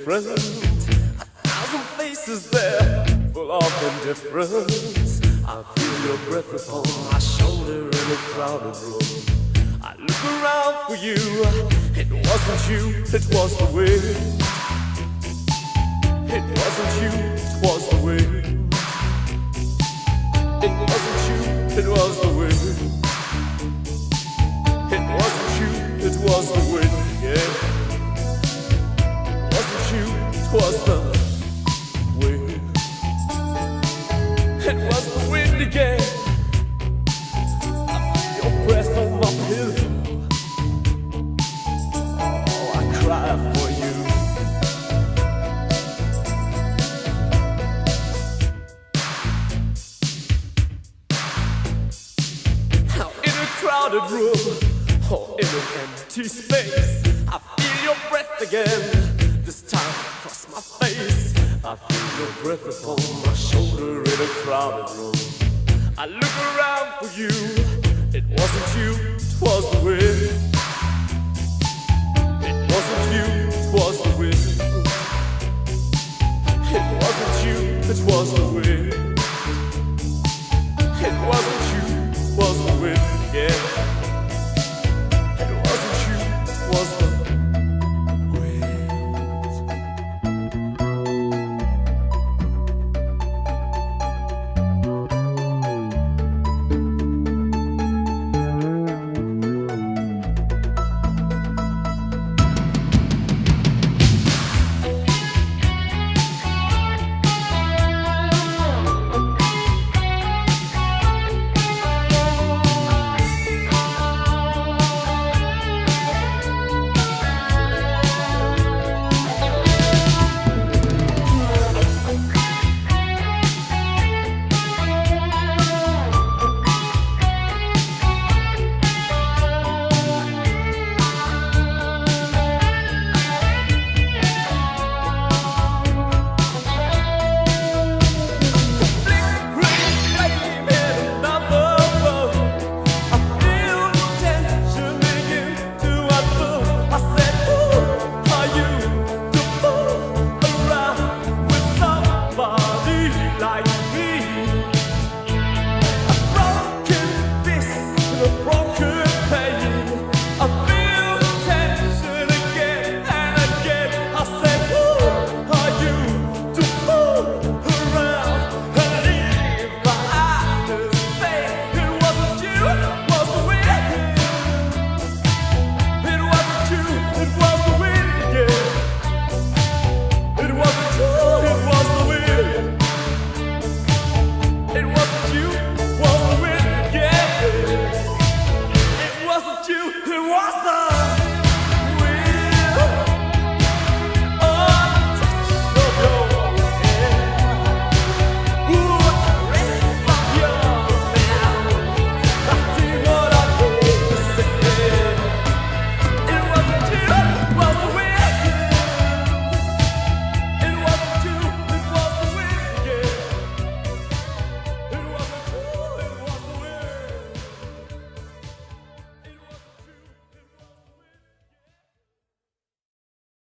different. A thousand faces there, full of indifference. I feel your breath upon my shoulder in a crowded room. I look around for you, it wasn't you, it was the wind. It wasn't you, it was the wind. It wasn't you, it was the wind. It wasn't you, it was the wind, yeah. It wasn't you, it was the wind. It was the wind again. I feel your breath on my pillow. Oh, I cry for you. Now in a crowded room, or in an empty space, I feel your breath again, this time across my face. I feel your breath upon my shoulder in a crowded room. I look around for you, it wasn't you, it was the wind. It wasn't you, it was the wind. It wasn't you, it was the wind. It wasn't